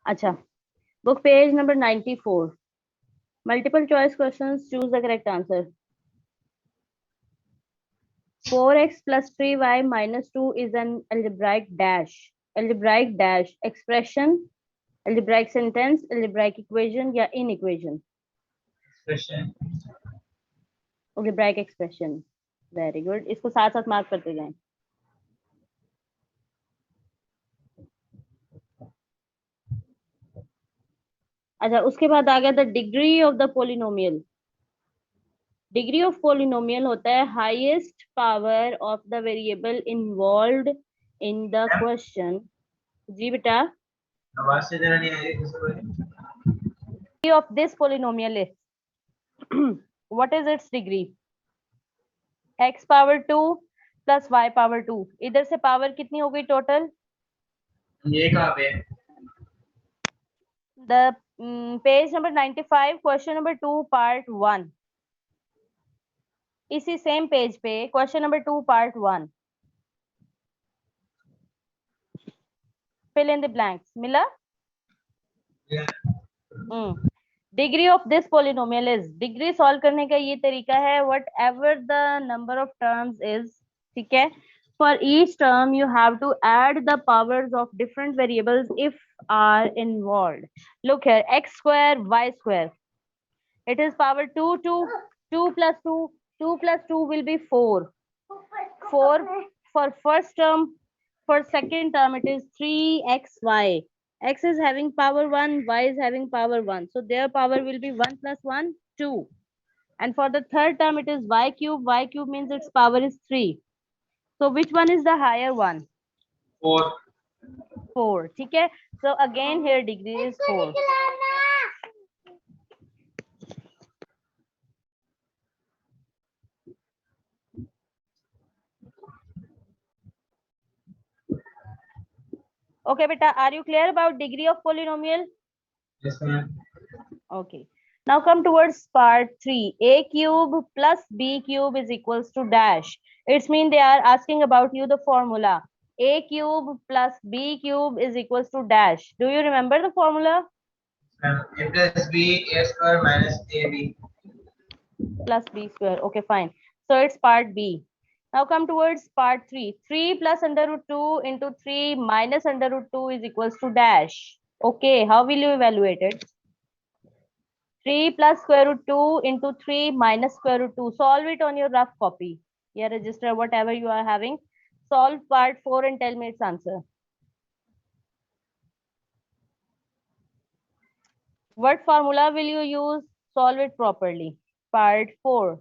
अच्छा, book page number 94. Multiple choice questions. Choose the correct answer. 4x plus 3y minus 2 is an algebraic dash. Algebraic dash. Expression, algebraic sentence, algebraic equation या inequation. Expression. Algebraic expression. Very good. इसको साथ साथ mark करते जाएं. अच्छा, उसके बाद आ गया the degree of the polynomial. Degree of polynomial होता है highest power of the variable involved in the question. जी बेटा. आवाज से जरा नहीं आ रही किसी Degree of this polynomial is what is its degree? X power 2 plus y power 2. इधर से पावर कितनी हो गई टोटल? ये कहाँ पे? The page number 95, question number 2 part 1. इसी सेम पेज पे question number 2 part 1. fill in the blanks. मिला? Degree of this polynomial is. Degree solve करने का ये तरीका है whatever the number of terms is. ठीक है. For each term you have to add the powers of different variables if are involved. Look here, x square y square, it is power 2 2 plus 2 plus 2 will be 4 for first term. For second term it is 3xy. X is having power 1, y is having power 1, so their power will be 1 plus 1 2. And for the third term it is y cube means its power is 3. So which one is the higher one? 4. ठीक है. So again here degree is 4. Okay beta, are you clear about degree of polynomial? Yes ma'am. Okay. Now come towards part 3. A cube plus b cube is equals to dash. It's mean they are asking about you the formula. A cube plus b cube is equals to dash. Do you remember the formula? A plus b a square minus ab. Plus b square. Okay, fine. So it's part B. Now come towards part 3. 3 plus under root 2 into 3 minus under root 2 is equals to dash. Okay, how will you evaluate it? 3 plus square root 2 into 3 minus square root 2. Solve it on your rough copy. Yeah, register whatever you are having. Solve part 4 and tell me its answer. What formula will you use? Solve it properly. Part 4.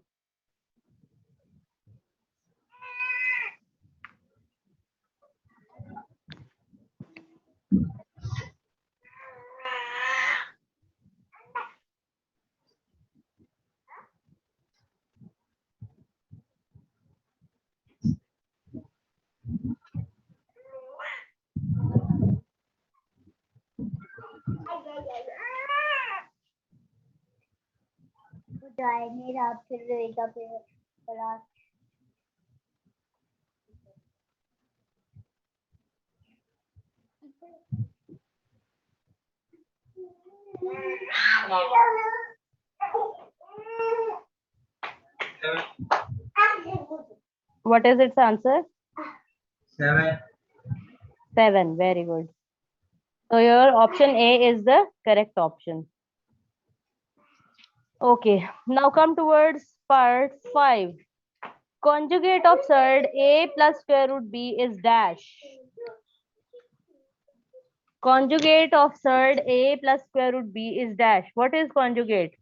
जाएंगे रात फिर रहेगा फिर रात. What is its answer? 7. 7. Very good. So your option A is the correct option. Okay, now come towards part 5. Conjugate of surd A plus square root B is dash. Conjugate of surd A plus square root B is dash. What is conjugate?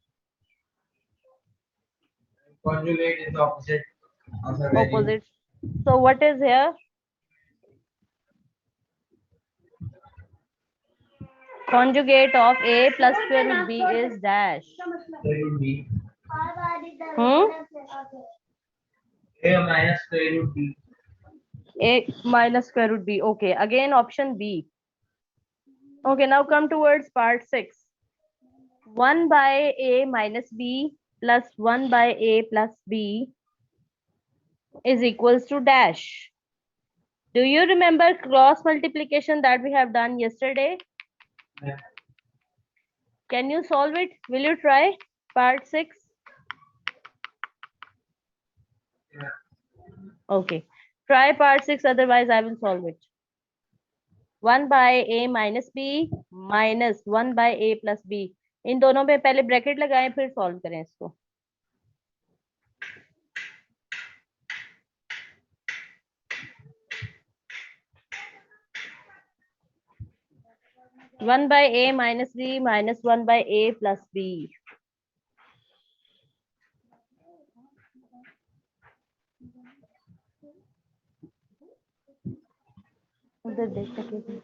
Conjugate is the opposite of a variable. Opposite. So what is here? Conjugate of A plus square root B is dash. Square root b. Hmm? A minus square root b. A minus square root B. Okay, again option B. Okay, now come towards part 6. 1 by A minus B plus 1 by A plus B is equals to dash. Do you remember cross multiplication that we have done yesterday? Yeah. Can you solve it? Will you try part 6? Yeah. Okay. Try part 6, otherwise I will solve it. 1 by a minus b minus 1 by a plus b. इन दोनों में पहले bracket लगाएं फिर solve करें इसको. One by a minus b minus 1 by a plus b. उधर देख सके.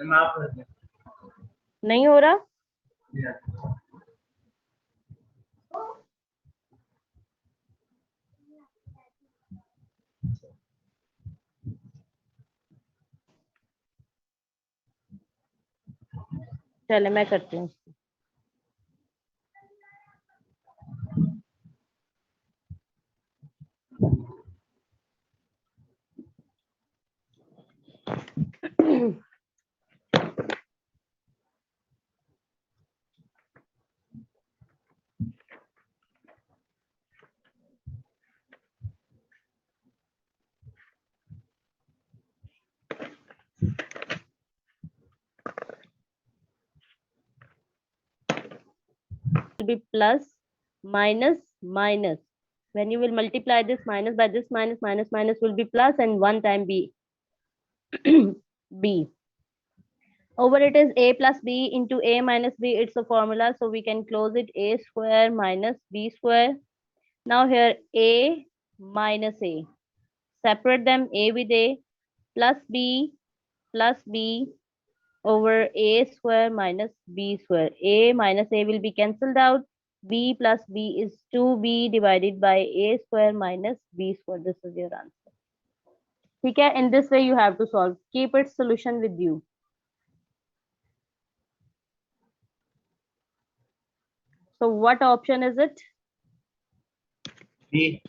माफ कर दे. नहीं हो रहा. Yeah. चले मैं करती हूँ. Will be plus minus minus. When you will multiply this minus by this minus minus minus will be plus and 1 time b. b. Over it is a plus b into a minus b. It's a formula, so we can close it a square minus b square. Now here a minus a. Separate them, a with a plus b over a square minus b square. A minus a will be cancelled out. B plus b is 2b divided by a square minus b square. This is your answer. Okay, in this way you have to solve. Keep its solution with you. So what option is it? B.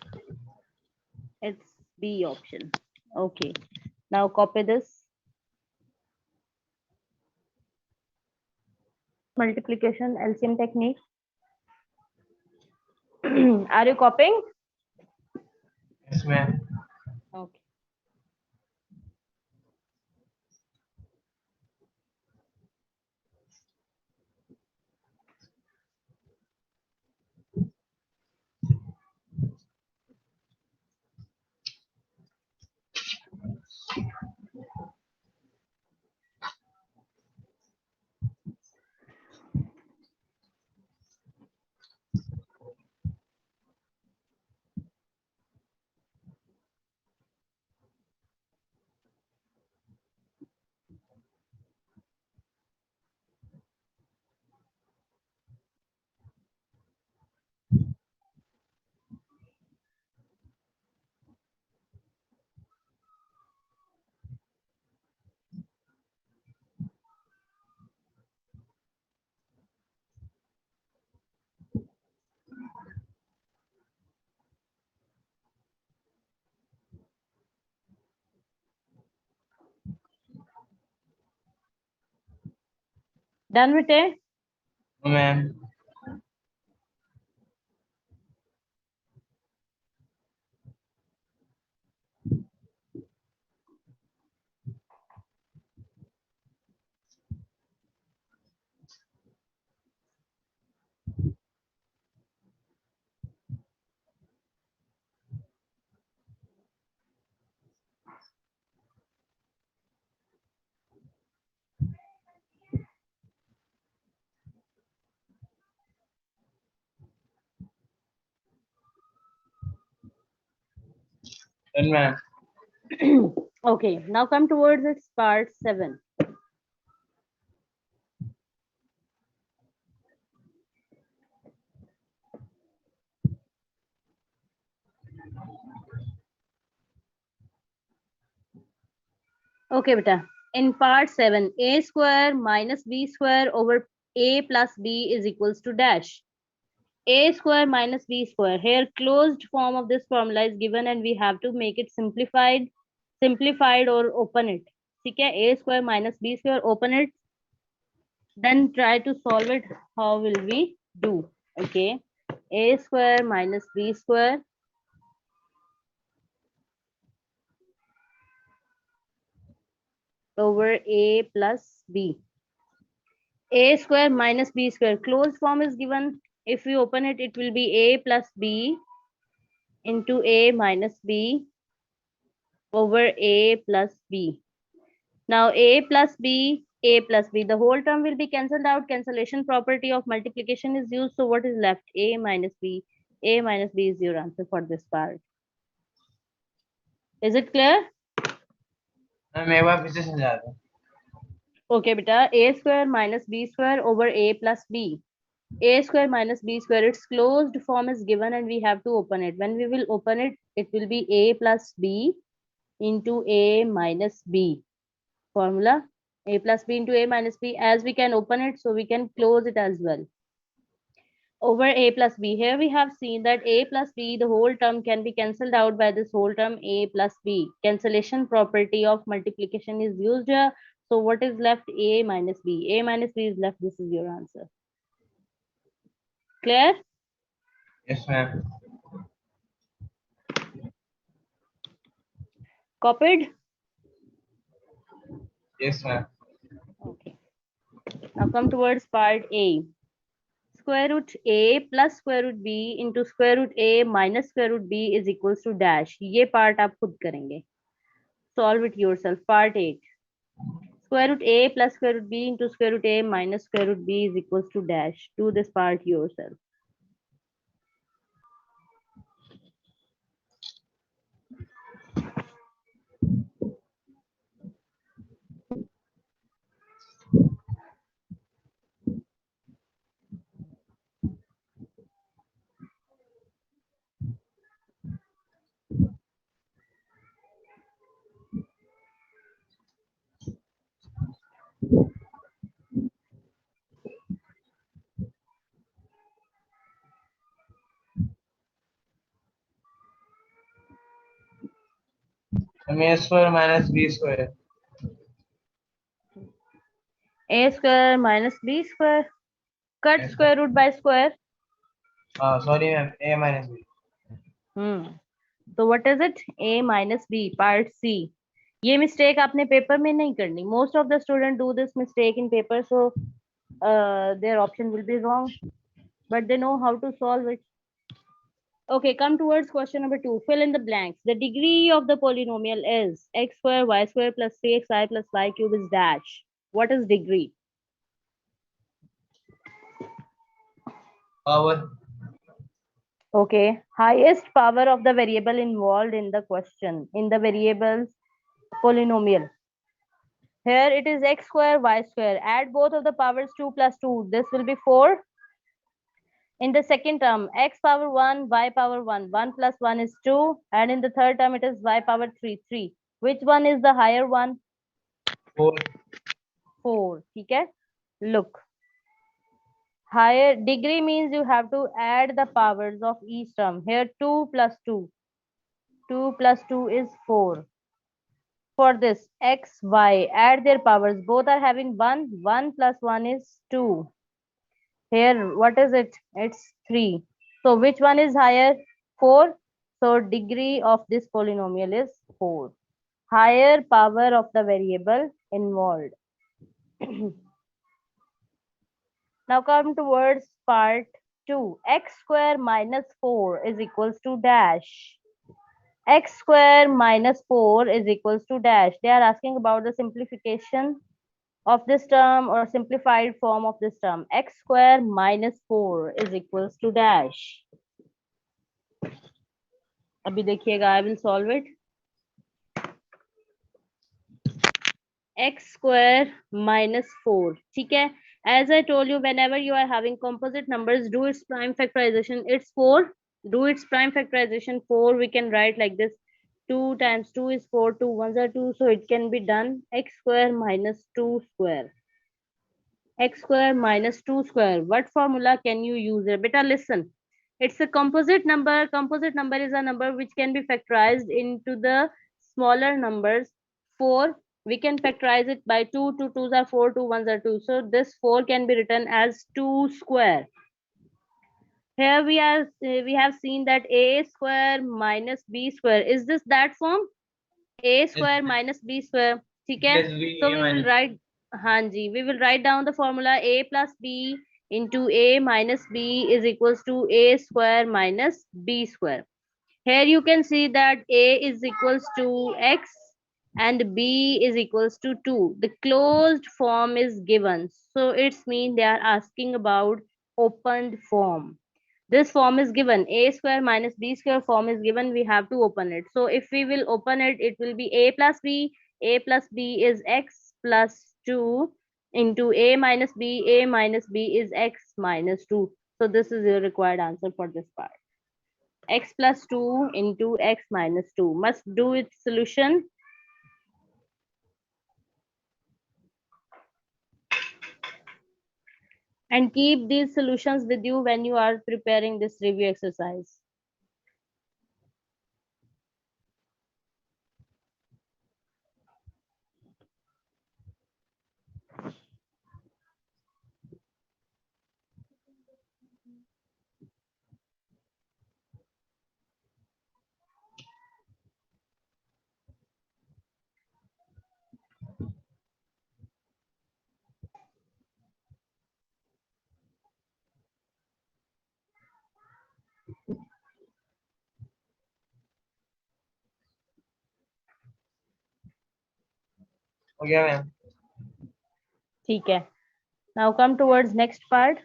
It's B option. Okay. Now copy this. Multiplication LCM technique. Are you copying? Yes, ma'am. Okay. Done with it? No, ma'am. Done, ma'am. Okay. Now come towards its part 7. Okay, beta. In part 7, a square minus b square over a plus b is equals to dash. A square minus b square. Here closed form of this formula is given and we have to make it simplified or open it. ठीक है? A square minus b square, open it. Then try to solve it. How will we do? Okay. A square minus b square over a plus b. A square minus b square. Closed form is given. If we open it, it will be a plus b into a minus b over a plus b. Now a plus b, the whole term will be cancelled out. Cancellation property of multiplication is used. So what is left? A minus b. A minus b is your answer for this part. Is it clear? Ma'am एक बार फिर से समझा दो. Okay, beta. A square minus b square over a plus b. A square minus b square, its closed form is given and we have to open it. When we will open it, it will be a plus b into a minus b. Formula a plus b into a minus b. As we can open it, so we can close it as well. Over a plus b. Here we have seen that a plus b, the whole term can be cancelled out by this whole term a plus b. Cancellation property of multiplication is used here. So what is left? A minus b. A minus b is left. This is your answer. Clear? Yes, ma'am. Copied? Yes, ma'am. Okay. Now come towards part A. Square root a plus square root b into square root a minus square root b is equals to dash. ये part आप खुद करेंगे. Solve it yourself. Part 8. Square root a plus square root b into square root a minus square root b is equals to dash. Do this part yourself. A square minus b square. A square minus b square. Cut Yes, square root by square. Sorry, ma'am. A minus b. So what is it? A minus b. Part C. ये mistake आपने paper में नहीं करनी. Most of the students do this mistake in paper, so their option will be wrong, but they know how to solve it. Okay, come towards question number 2. Fill in the blanks. The degree of the polynomial is x square y square plus 3xi plus y cube is dash. What is degree? Power. Okay, highest power of the variable involved in the question, in the variable's polynomial. Here it is x square y square. Add both of the powers 2 plus 2. This will be 4. In the second term, x power 1, y power 1. 1 plus 1 is 2. And in the third term, it is y power 3, 3. Which one is the higher one? 4. 4. Okay? Look. Higher degree means you have to add the powers of each term. Here 2 plus 2. 2 plus 2 is 4. For this, x, y, add their powers. Both are having 1. 1 plus 1 is 2. Here, what is it? It's 3. So which one is higher? 4. So degree of this polynomial is 4. Higher power of the variable involved. Now come towards part 2. X square minus 4 is equals to dash. X square minus 4 is equals to dash. They are asking about the simplification of this term or simplified form of this term. X square minus 4 is equals to dash. अभी देखिएगा, I will solve it. X square minus 4. ठीक है? As I told you, whenever you are having composite numbers, do its prime factorization. It's 4. Do its prime factorization 4. We can write like this. 2 times 2 is 4, 2 ones are 2, so it can be done x square minus 2 square. X square minus 2 square. What formula can you use here? Beta, listen. It's a composite number. Composite number is a number which can be factorized into the smaller numbers. 4, we can factorize it by 2. 2 2s are 4, 2 ones are 2. So this 4 can be written as 2 square. Here we have seen that a square minus b square. Is this that form? A square minus b square. ठीक है? Plus b So a we will minus write, हाँ जी, we will write down the formula a plus b into a minus b is equals to a square minus b square. Here you can see that a is equals to x and b is equals to 2. The closed form is given. So it's mean they are asking about opened form. This form is given, a square minus b square form is given, we have to open it. So if we will open it, it will be a plus b is x plus 2 into a minus b is x minus 2. So this is your required answer for this part. X plus 2 into x minus 2. Must do its solution. And keep these solutions with you when you are preparing this review exercise. हो गया ma'am. ठीक है. Now come towards next part.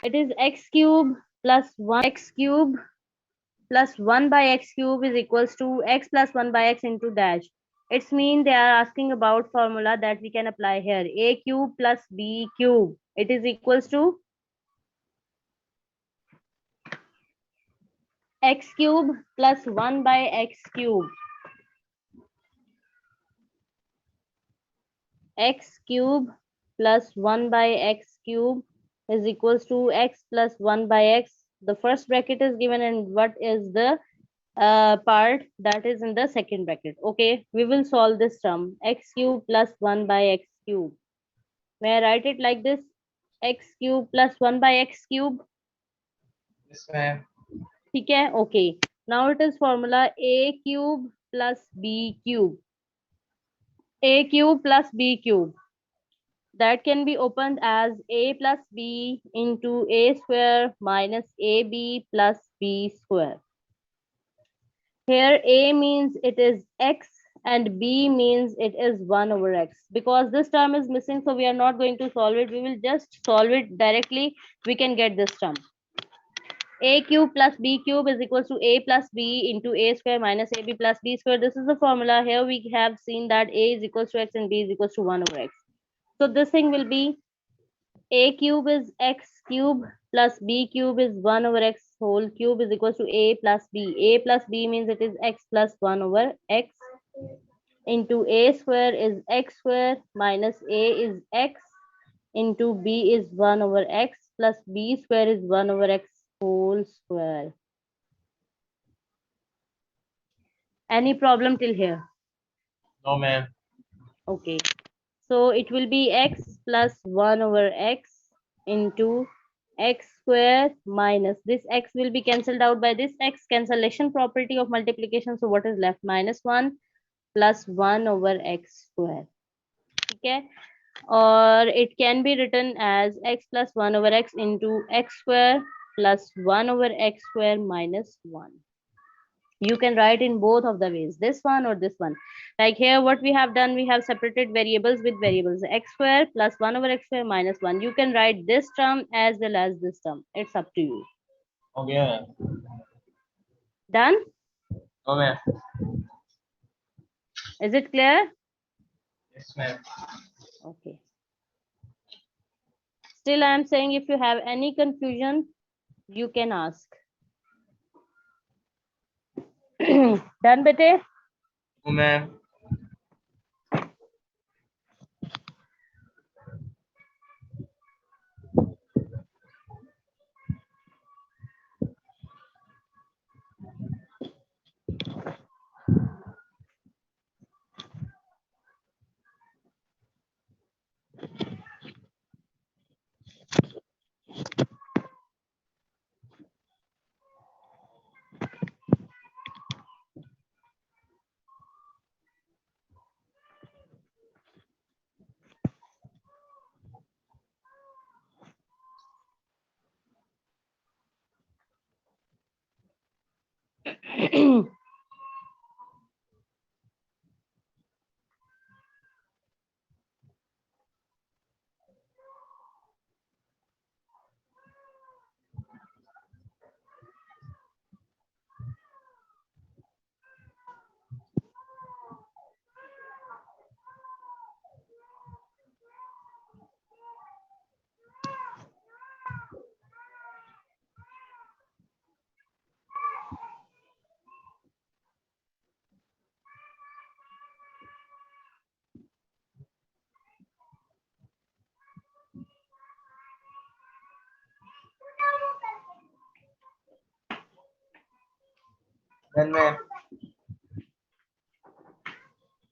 It is x cube plus 1 x cube plus 1 by x cube is equals to x plus 1 by x into dash. It's mean they are asking about formula that we can apply here. A cube plus b cube. It is equals to x cube plus 1 by x cube. X cube plus 1 by x cube is equals to x plus 1 by x. The first bracket is given and what is the part that is in the second bracket. Okay, we will solve this term. X cube plus 1 by x cube. May I write it like this? X cube plus 1 by x cube. Yes ma'am. ठीक है? Okay. Now it is formula a cube plus b cube. A cube plus b cube. That can be opened as a plus b into a square minus ab plus b square. Here a means it is x and b means it is 1 over x. Because this term is missing, so we are not going to solve it. We will just solve it directly. We can get this term. A cube plus b cube is equals to a plus b into a square minus ab plus b square. This is the formula. Here we have seen that a is equals to x and b is equals to 1 over x. So this thing will be a cube is x cube plus b cube is 1 over x whole cube is equals to a plus b. A plus b means it is x plus 1 over x into a square is x square minus a is x into b is 1 over x plus b square is 1 over x whole square. Any problem till here? No ma'am. Okay. So it will be x plus 1 over x into x square minus this x will be cancelled out by this x, cancellation property of multiplication. So what is left? Minus 1 plus 1 over x square. Okay. Or it can be written as x plus 1 over x into x square plus 1 over x square minus 1. You can write in both of the ways, this one or this one. Like here what we have done, we have separated variables with variables. X square plus 1 over x square minus 1. You can write this term as well as this term. It's up to you. हो गया ma'am. Done? No ma'am. Is it clear? Yes ma'am. Okay. Still I am saying if you have any confusion, you can ask. Done बेटे? Ma'am ma'am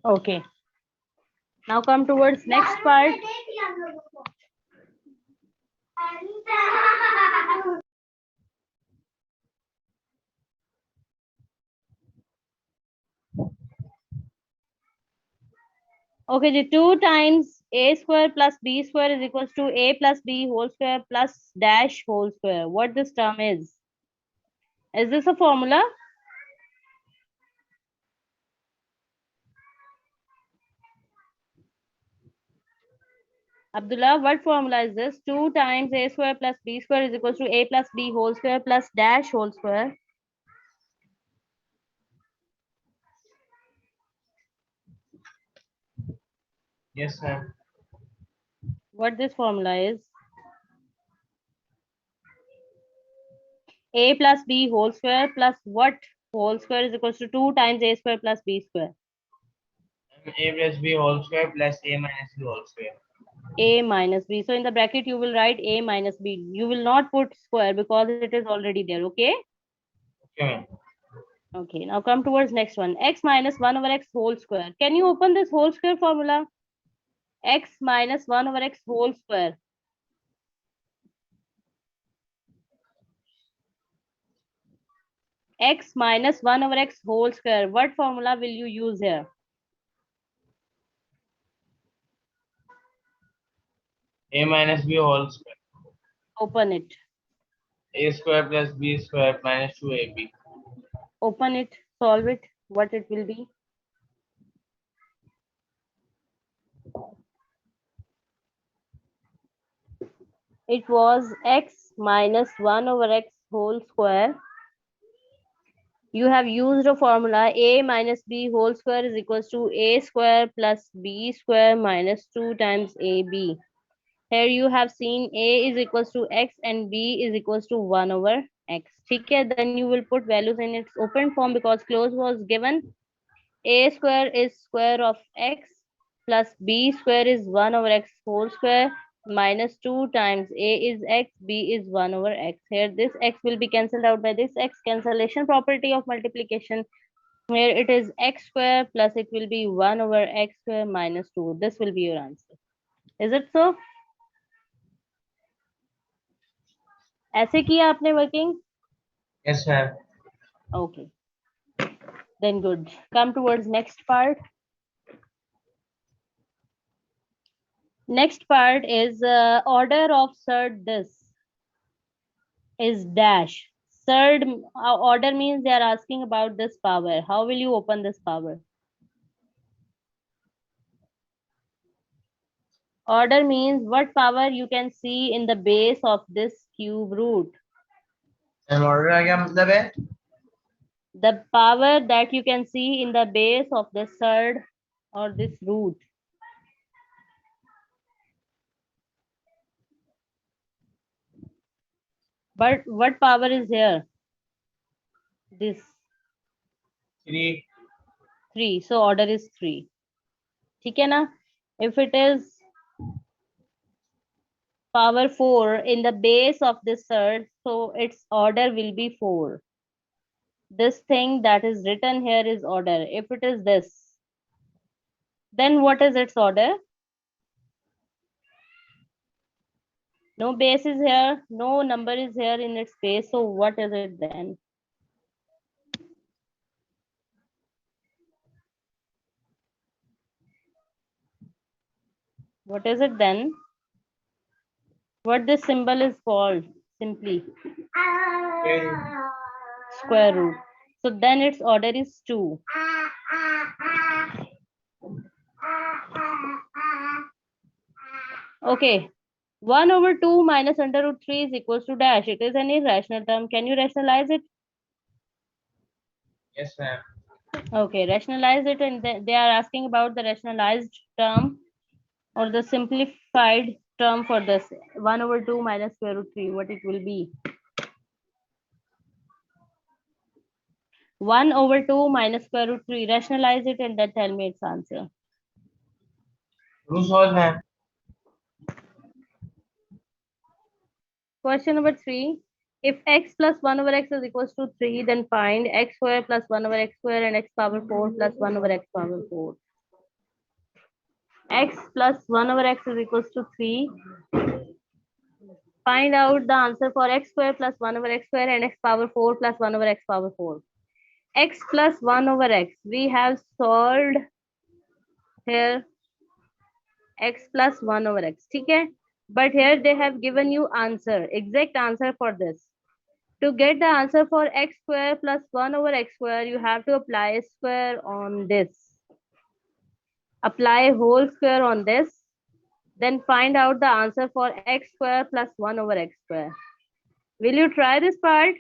Okay. Now come towards next part. Okay, the 2 times a square plus b square is equals to a plus b whole square plus dash whole square. What this term is? Is this a formula? Abdullah, what formula is this? 2 times a square plus b square is equals to a plus b whole square plus dash whole square. yes ma'am What this formula is? A plus b whole square plus what whole square is equals to 2 times a square plus b square. a plus b whole square plus a minus b whole square. A minus b. So in the bracket you will write a minus b. You will not put square because it is already there. Okay. Okay ma'am. Okay. Now come towards next one. X minus 1 over x whole square. Can you open this whole square formula? X minus 1 over x whole square. X minus 1 over x whole square. What formula will you use here? A minus b whole square. Open it. A square plus b square minus 2ab. Open it. Solve it. What it will be? It was x minus 1 over x whole square. You have used a formula a minus b whole square is equals to a square plus b square minus 2 times ab. Here you have seen a is equals to x and b is equals to 1 over x. Okay, then you will put values in its open form because close was given. A square is square of x plus b square is 1 over x whole square minus 2 times a is x, b is 1 over x. Here this x will be cancelled out by this x, cancellation property of multiplication. Here it is x square plus it will be 1 over x square minus 2. This will be your answer. Is it so? ऐसे किया आपने working? Yes ma'am. Okay. Then good. Come towards next part. Next part is order of surd this is dash. Surd order means they are asking about this power. How will you open this power? Order means what power you can see in the base of this cube root. Ma'am order का क्या मतलब है? The power that you can see in the base of the surd or this root. But what power is here? This. 3. 3. So order is 3. ठीक है ना? If it is power 4 in the base of this surd, so its order will be 4. This thing that is written here is order. If it is this, then what is its order? No base is here, no number is here in its base, so what is it then? What is it then? What this symbol is called? Simply square root. So then its order is 2. Okay. 1 over 2 minus under root 3 is equals to dash. It is an irrational term. Can you rationalize it? Yes, ma'am. Okay, rationalize it, and they are asking about the rationalized term or the simplified term for this. 1 over 2 minus square root 3, what it will be? 1 over 2 minus square root 3. Rationalize it and then tell me its answer. Do solve, ma'am. Question number 3. If x plus 1 over x is equals to 3, then find x square plus 1 over x square and x power 4 plus 1 over x power 4. X plus 1 over x is equals to 3. Find out the answer for x square plus 1 over x square and x power 4 plus 1 over x power 4. X plus 1 over x. We have solved here x plus 1 over x. Okay? But here they have given you answer, exact answer for this. To get the answer for x square plus 1 over x square, you have to apply square on this. Apply whole square on this. Then find out the answer for x square plus 1 over x square. Will you try this part?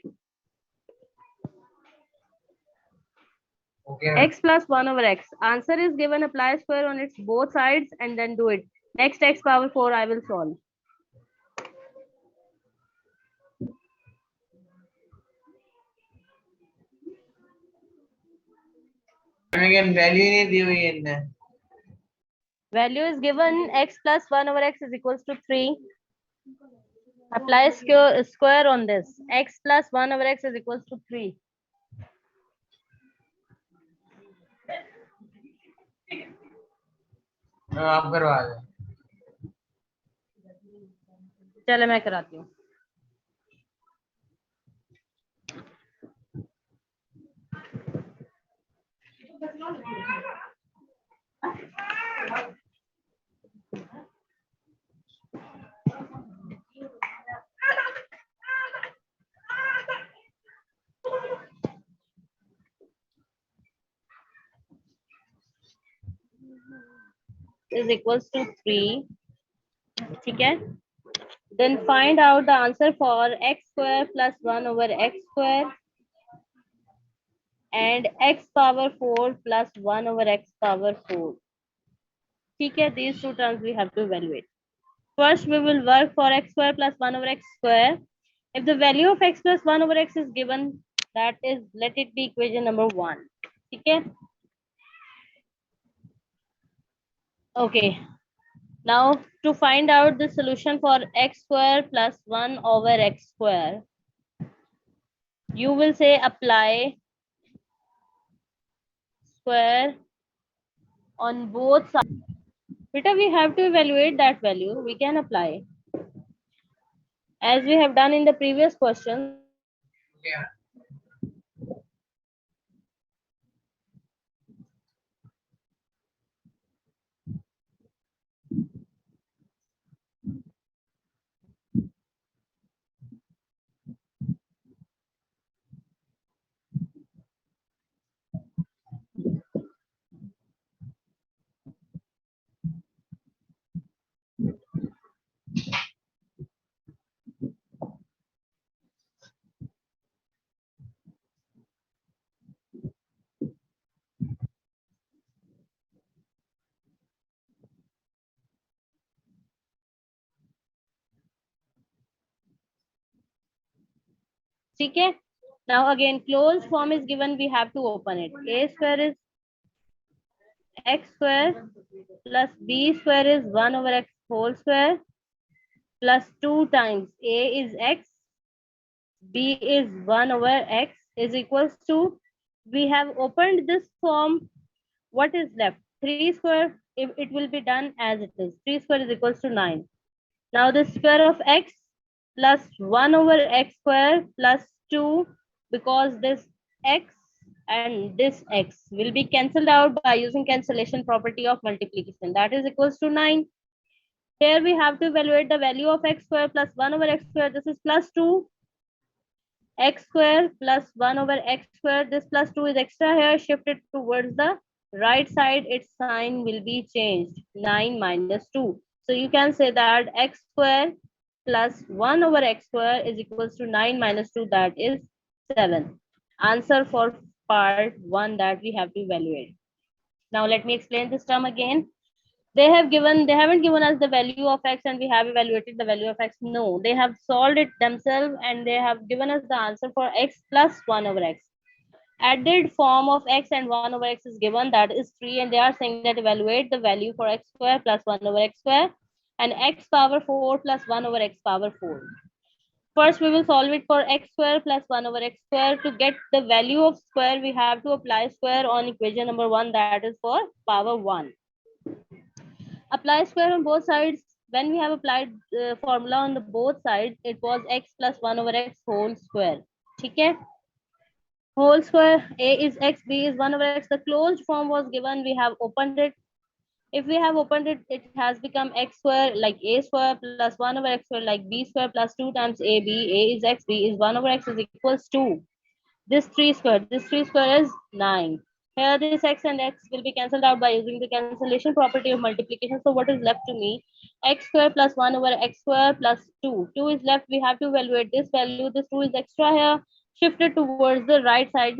Okay, ma'am. X plus 1 over x. Answer is given, apply square on its both sides and then do it. Next x power 4 I will solve. Again, value नहीं दी हुई है इनने. Value is given, x plus 1 over x is equals to 3. Apply square on this. X plus 1 over x is equals to 3. आप करवा दे. चलो मैं कराती हूँ. Is equals to 3. ठीक है? Then find out the answer for x square plus 1 over x square and x power 4 plus 1 over x power 4. ठीक है? These two terms we have to evaluate. First, we will work for x square plus 1 over x square. If the value of x plus 1 over x is given, that is, let it be equation number 1. Okay. Okay. Now, to find out the solution for x square plus 1 over x square, you will say apply square on both sides. Beta, we have to evaluate that value. We can apply. As we have done in the previous question. Okay. ठीक है? Now again, closed form is given, we have to open it. A square is x square plus b square is 1 over x whole square plus 2 times a is x, b is 1 over x is equals to, we have opened this form, what is left? 3 square, if it will be done as it is. 3 square is equals to 9. Now the square of x plus 1 over x square plus 2, because this x and this x will be cancelled out by using cancellation property of multiplication, that is equals to 9. Here we have to evaluate the value of x square plus 1 over x square, this is plus 2, x square plus 1 over x square, this plus 2 is extra here, shifted towards the right side, its sign will be changed, 9 minus 2. So you can say that x square plus 1 over x square is equals to 9 minus 2, that is 7. Answer for part 1 that we have to evaluate. Now let me explain this term again. They haven't given us the value of x and we have evaluated the value of x. No, they have solved it themselves and they have given us the answer for x plus 1 over x. Added form of x and 1 over x is given, that is 3, and they are saying that evaluate the value for x square plus 1 over x square and x power 4 plus 1 over x power 4. First, we will solve it for x square plus 1 over x square. To get the value of square, we have to apply square on equation number 1, that is for power 1. Apply square on both sides. When we have applied formula on the both sides, it was x plus 1 over x whole square. Okay? Whole square, a is x, b is 1 over x. The closed form was given, we have opened it. If we have opened it, it has become x square like a square plus 1 over x square like b square plus 2 times ab. A is x, b is 1 over x is equals to this 3 square. This 3 square is 9. Here this x and x will be cancelled out by using the cancellation property of multiplication. So what is left to me? X square plus 1 over x square plus 2. 2 is left. We have to evaluate this value. This 2 is extra here. Shifted towards the right side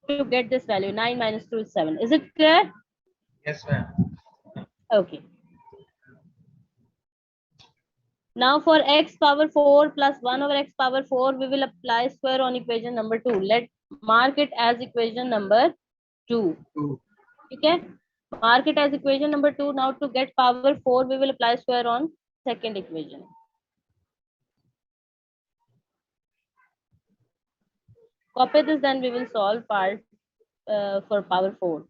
to get this value. 9 minus 2 is 7. Is it clear? Yes, ma'am. Okay. Now for x power 4 plus 1 over x power 4, we will apply square on equation number 2. Let mark it as equation number 2. Okay? Mark it as equation number 2. Now to get power 4, we will apply square on second equation. Copy this, then we will solve part for power 4.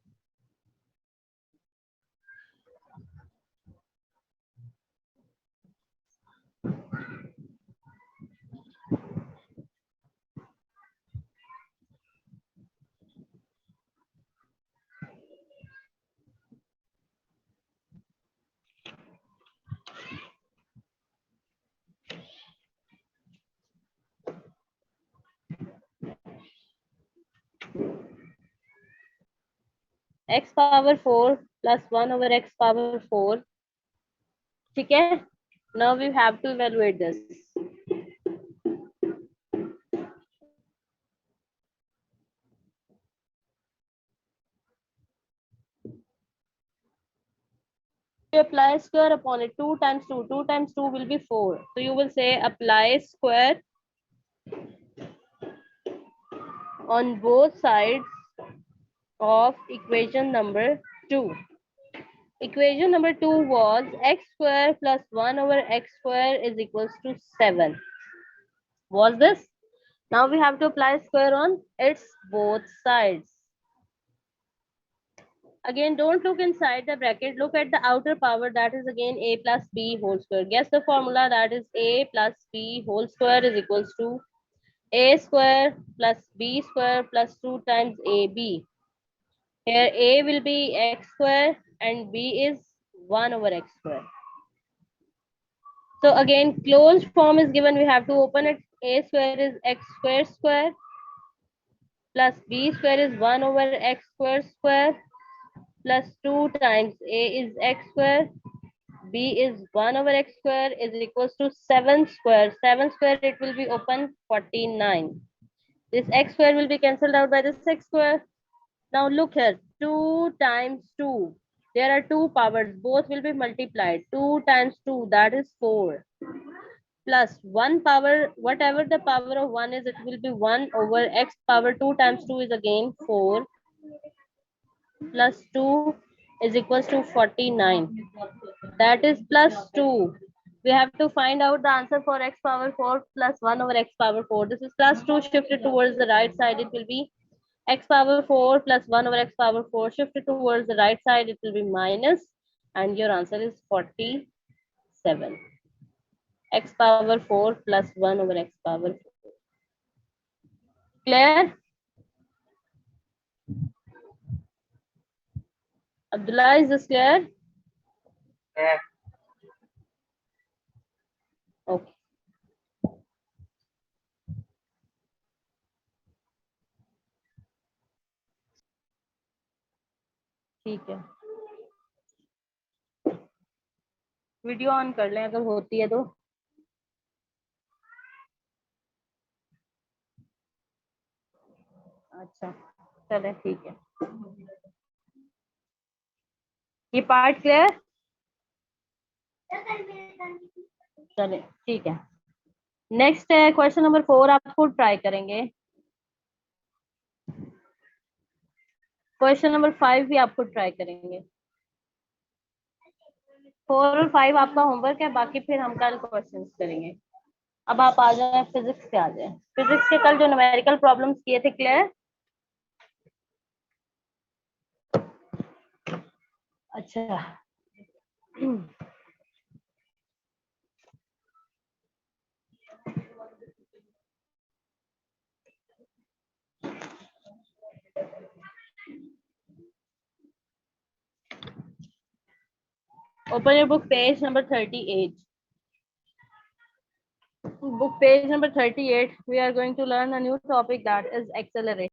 X power 4 plus 1 over x power 4. Okay? Now we have to evaluate this. You apply square upon it. 2 times 2. 2 times 2 will be 4. So you will say apply square on both sides of equation number 2. Equation number 2 was x square plus 1 over x square is equals to 7. Was this? Now we have to apply square on its both sides. Again, don't look inside the bracket. Look at the outer power, that is again a plus b whole square. Guess the formula, that is a plus b whole square is equals to a square plus b square plus 2 times ab. Here a will be x square and b is 1 over x square. So again, closed form is given, we have to open it. A square is x square square plus b square is 1 over x square square plus 2 times a is x square, b is 1 over x square is equals to 7 square. 7 square, it will be open 49. This x square will be cancelled out by this x square. Now look here, 2 times 2. There are two powers, both will be multiplied. 2 times 2, that is 4. plus 1 power, whatever the power of 1 is, it will be 1 over x power 2 times 2 is again 4 plus 2 is equals to 49. That is plus 2. We have to find out the answer for x power 4 plus 1 over x power 4. This is plus 2 shifted towards the right side. It will be x power 4 plus 1 over x power 4 shifted towards the right side. It will be minus, and your answer is 47. X power 4 plus 1 over x power 4. Clear? Abdullah, is this clear? Correct. Okay. ठीक है, video on कर लें अगर होती है तो. अच्छा, चले ठीक है. ये पार्ट क्लियर? चले ठीक है. नेक्स्ट है क्वेश्चन नंबर 4. आप खुद ट्राई करेंगे. क्वेश्चन नंबर 5 भी आप खुद ट्राई करेंगे. 4 और 5 आपका होमवर्क है, बाकी फिर हम कल क्वेश्चंस करेंगे. अब आप आ जाए फिजिक्स पे, आ जाए फिजिक्स के कल जो न्यूमेरिकल प्रॉब्लम्स किए थे. क्लियर? अच्छा. Open your book, page number 38. Book page number 38. We are going to learn a new topic, that is acceleration.